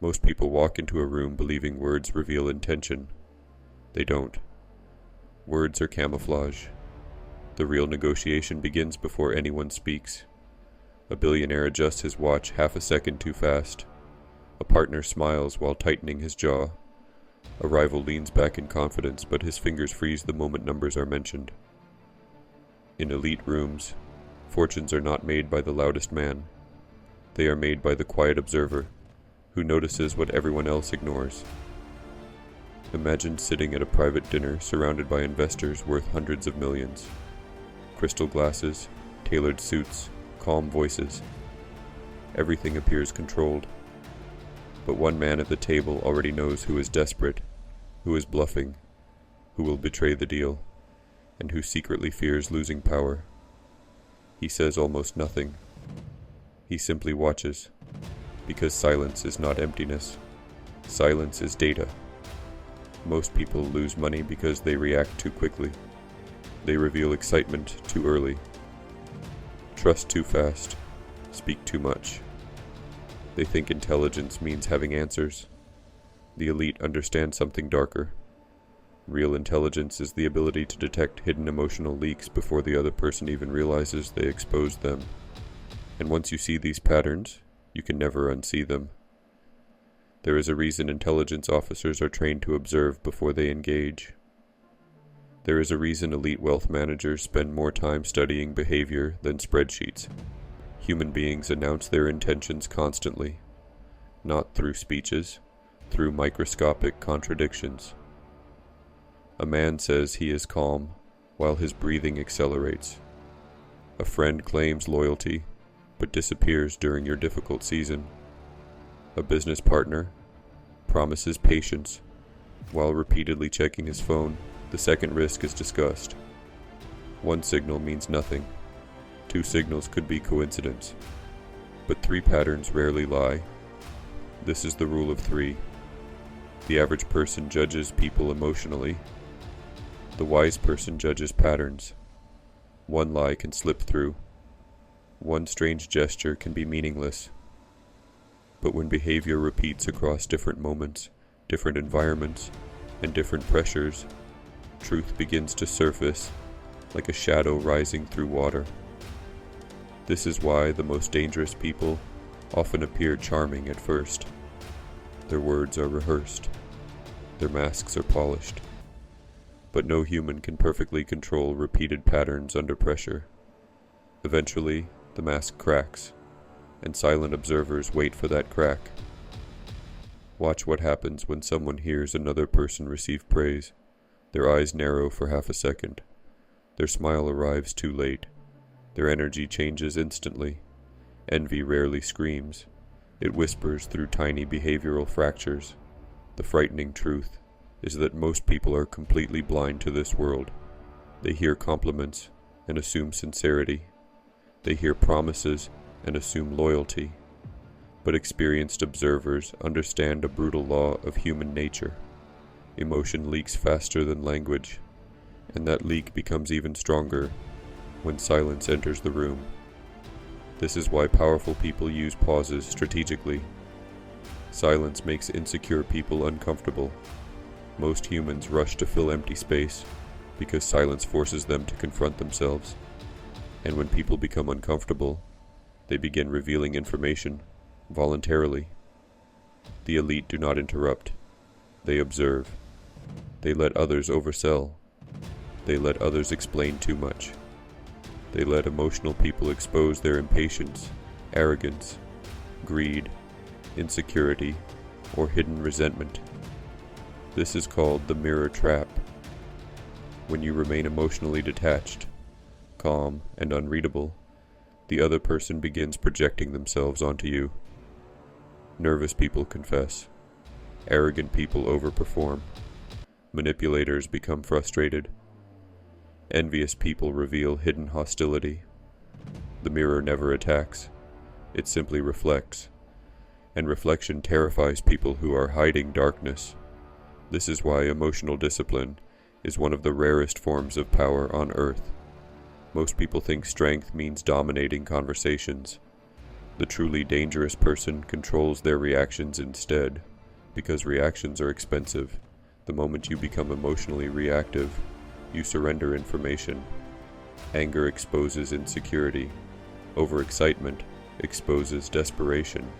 Most people walk into a room believing words reveal intention. They don't. Words are camouflage. The real negotiation begins before anyone speaks. A billionaire adjusts his watch half a second too fast. A partner smiles while tightening his jaw. A rival leans back in confidence, but his fingers freeze the moment numbers are mentioned. In elite rooms, fortunes are not made by the loudest man. They are made by the quiet observer, who notices what everyone else ignores. Imagine sitting at a private dinner surrounded by investors worth hundreds of millions. Crystal glasses, tailored suits, calm voices. Everything appears controlled. But one man at the table already knows who is desperate, who is bluffing, who will betray the deal, and who secretly fears losing power. He says almost nothing. He simply watches, because silence is not emptiness. Silence is data. Most people lose money because they react too quickly. They reveal excitement too early. Trust too fast. Speak too much. They think intelligence means having answers. The elite understand something darker. Real intelligence is the ability to detect hidden emotional leaks before the other person even realizes they exposed them. And once you see these patterns, you can never unsee them. There is a reason intelligence officers are trained to observe before they engage. There is a reason elite wealth managers spend more time studying behavior than spreadsheets. Human beings announce their intentions constantly, not through speeches, through microscopic contradictions. A man says he is calm, while his breathing accelerates. A friend claims loyalty, but disappears during your difficult season. A business partner promises patience, while repeatedly checking his phone the second risk is discussed. One signal means nothing. 2 signals could be coincidence, but 3 patterns rarely lie. This is the rule of 3. The average person judges people emotionally. The wise person judges patterns. One lie can slip through. One strange gesture can be meaningless. But when behavior repeats across different moments, different environments, and different pressures, truth begins to surface like a shadow rising through water. This is why the most dangerous people often appear charming at first. Their words are rehearsed. Their masks are polished. But no human can perfectly control repeated patterns under pressure. Eventually, the mask cracks, and silent observers wait for that crack. Watch what happens when someone hears another person receive praise. Their eyes narrow for half a second. Their smile arrives too late. Their energy changes instantly. Envy rarely screams. It whispers through tiny behavioral fractures. The frightening truth is that most people are completely blind to this world. They hear compliments and assume sincerity. They hear promises and assume loyalty. But experienced observers understand a brutal law of human nature. Emotion leaks faster than language, and that leak becomes even stronger when silence enters the room. This is why powerful people use pauses strategically. Silence makes insecure people uncomfortable. Most humans rush to fill empty space because silence forces them to confront themselves. And when people become uncomfortable, they begin revealing information voluntarily. The elite do not interrupt. They observe. They let others oversell. They let others explain too much. They let emotional people expose their impatience, arrogance, greed, insecurity, or hidden resentment. This is called the mirror trap. When you remain emotionally detached, calm, and unreadable, the other person begins projecting themselves onto you. Nervous people confess. Arrogant people overperform. Manipulators become frustrated. Envious people reveal hidden hostility. The mirror never attacks. It simply reflects. And reflection terrifies people who are hiding darkness. This is why emotional discipline is one of the rarest forms of power on Earth. Most people think strength means dominating conversations. The truly dangerous person controls their reactions instead, because reactions are expensive. The moment you become emotionally reactive, you surrender information. Anger exposes insecurity. Overexcitement exposes desperation.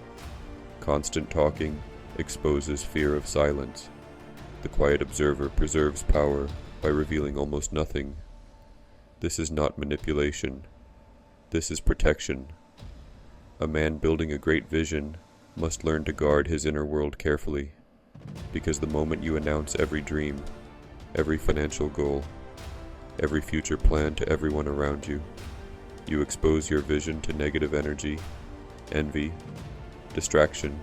Constant talking exposes fear of silence. The quiet observer preserves power by revealing almost nothing. This is not manipulation. This is protection. A man building a great vision must learn to guard his inner world carefully, because the moment you announce every dream, every financial goal, every future plan to everyone around you, you expose your vision to negative energy, envy, distraction,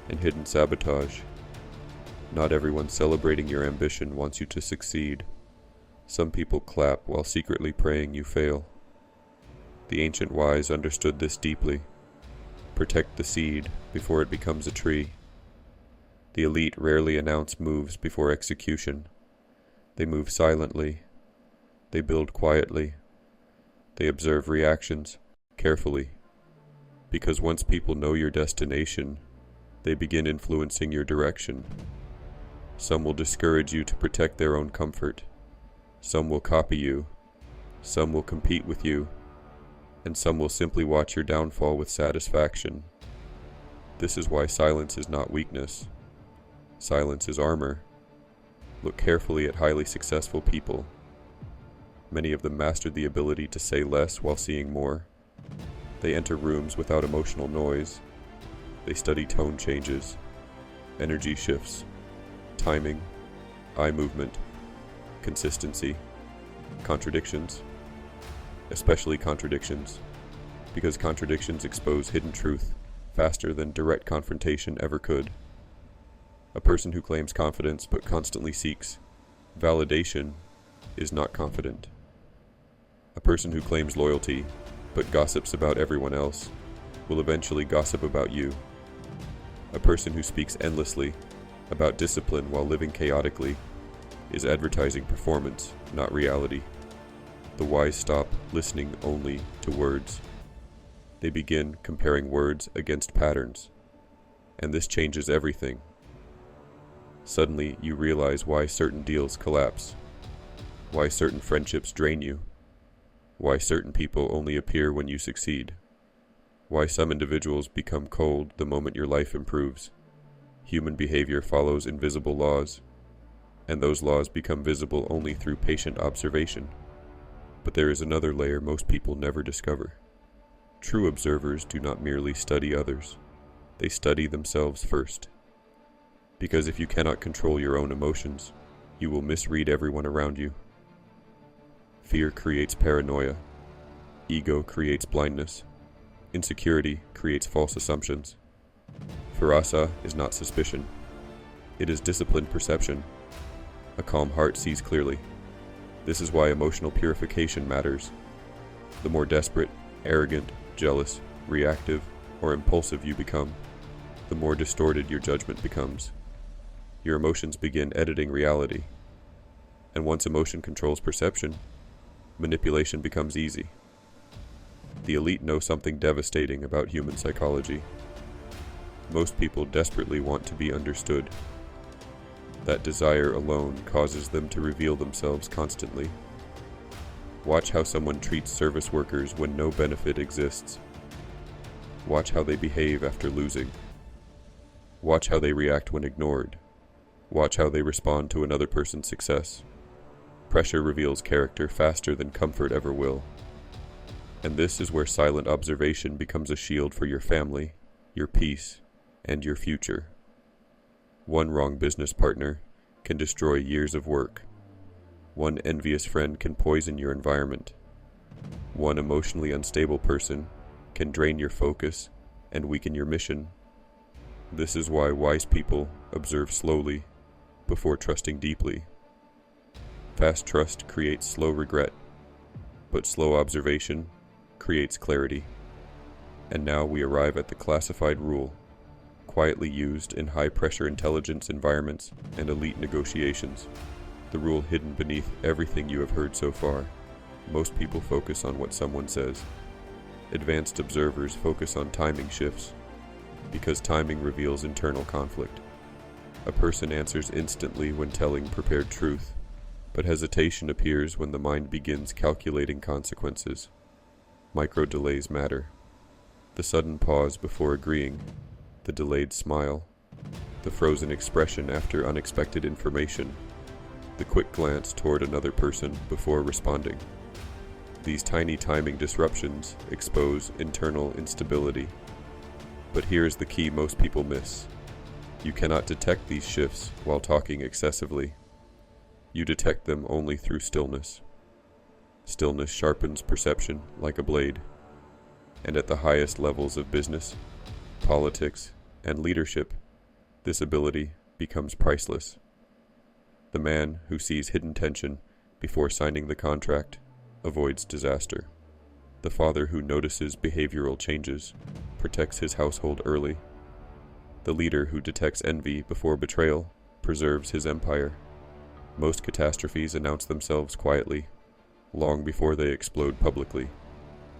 and hidden sabotage. Not everyone celebrating your ambition wants you to succeed. Some people clap while secretly praying you fail. The ancient wise understood this deeply. Protect the seed before it becomes a tree. The elite rarely announce moves before execution. They move silently. They build quietly. They observe reactions carefully. Because once people know your destination, they begin influencing your direction. Some will discourage you to protect their own comfort. Some will copy you. Some will compete with you. And some will simply watch your downfall with satisfaction. This is why silence is not weakness. Silence is armor. Look carefully at highly successful people. Many of them mastered the ability to say less while seeing more. They enter rooms without emotional noise. They study tone changes, energy shifts, timing, eye movement, consistency, contradictions, especially contradictions, because contradictions expose hidden truth faster than direct confrontation ever could. A person who claims confidence but constantly seeks validation is not confident. A person who claims loyalty but gossips about everyone else will eventually gossip about you. A person who speaks endlessly about discipline while living chaotically is advertising performance, not reality. The wise stop listening only to words. They begin comparing words against patterns, and this changes everything. Suddenly, you realize why certain deals collapse, why certain friendships drain you, why certain people only appear when you succeed, why some individuals become cold the moment your life improves. Human behavior follows invisible laws, and those laws become visible only through patient observation. But there is another layer most people never discover. True observers do not merely study others, they study themselves first. Because if you cannot control your own emotions, you will misread everyone around you. Fear creates paranoia. Ego creates blindness. Insecurity creates false assumptions. Firasa is not suspicion. It is disciplined perception. A calm heart sees clearly. This is why emotional purification matters. The more desperate, arrogant, jealous, reactive, or impulsive you become, the more distorted your judgment becomes. Your emotions begin editing reality. And once emotion controls perception, manipulation becomes easy. The elite know something devastating about human psychology. Most people desperately want to be understood. That desire alone causes them to reveal themselves constantly. Watch how someone treats service workers when no benefit exists. Watch how they behave after losing. Watch how they react when ignored. Watch how they respond to another person's success. Pressure reveals character faster than comfort ever will. And this is where silent observation becomes a shield for your family, your peace, and your future. One wrong business partner can destroy years of work. One envious friend can poison your environment. One emotionally unstable person can drain your focus and weaken your mission. This is why wise people observe slowly before trusting deeply. Fast trust creates slow regret, but slow observation creates clarity. And now we arrive at the classified rule, quietly used in high-pressure intelligence environments and elite negotiations. The rule hidden beneath everything you have heard so far. Most people focus on what someone says. advanced observers focus on timing shifts, because timing reveals internal conflict. A person answers instantly when telling prepared truth, but hesitation appears when the mind begins calculating consequences. Micro-delays matter. The sudden pause before agreeing, the delayed smile, the frozen expression after unexpected information, the quick glance toward another person before responding. These tiny timing disruptions expose internal instability. But here's the key most people miss. You cannot detect these shifts while talking excessively. You detect them only through stillness. Stillness sharpens perception like a blade. And at the highest levels of business, politics, and leadership, this ability becomes priceless. The man who sees hidden tension before signing the contract avoids disaster. The father who notices behavioral changes protects his household early. The leader who detects envy before betrayal preserves his empire. Most catastrophes announce themselves quietly, long before they explode publicly.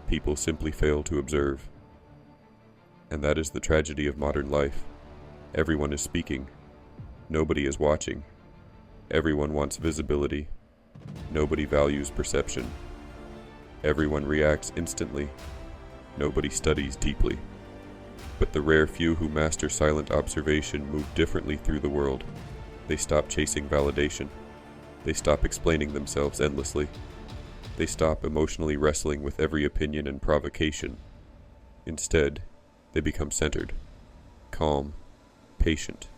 People simply fail to observe. And that is the tragedy of modern life. Everyone is speaking. Nobody is watching. Everyone wants visibility. Nobody values perception. Everyone reacts instantly. Nobody studies deeply. But the rare few who master silent observation move differently through the world. They stop chasing validation. They stop explaining themselves endlessly. They stop emotionally wrestling with every opinion and provocation. Instead, they become centered, calm, patient,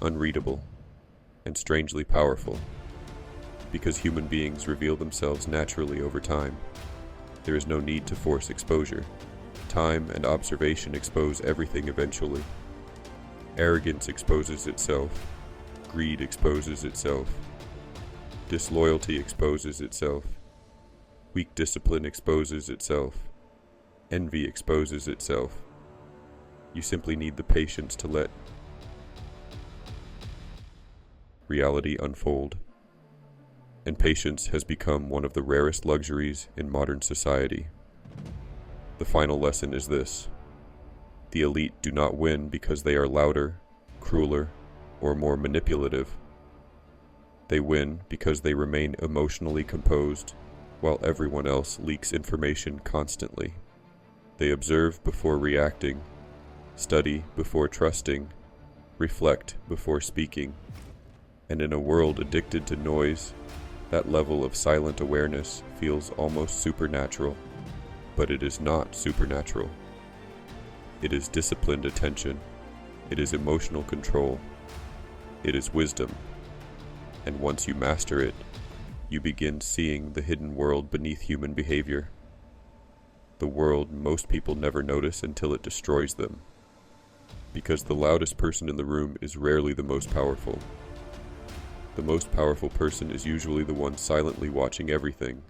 unreadable, and strangely powerful. Because human beings reveal themselves naturally over time, there is no need to force exposure. Time and observation expose everything eventually. Arrogance exposes itself. Greed exposes itself. Disloyalty exposes itself. Weak discipline exposes itself. Envy exposes itself. You simply need the patience to let reality unfold. And patience has become one of the rarest luxuries in modern society. The final lesson is this: the elite do not win because they are louder, crueler, or more manipulative. They win because they remain emotionally composed, while everyone else leaks information constantly. They observe before reacting, study before trusting, reflect before speaking. And in a world addicted to noise, that level of silent awareness feels almost supernatural. But it is not supernatural. It is disciplined attention. It is emotional control. It is wisdom. And once you master it, you begin seeing the hidden world beneath human behavior. The world most people never notice until it destroys them. Because the loudest person in the room is rarely the most powerful. The most powerful person is usually the one silently watching everything,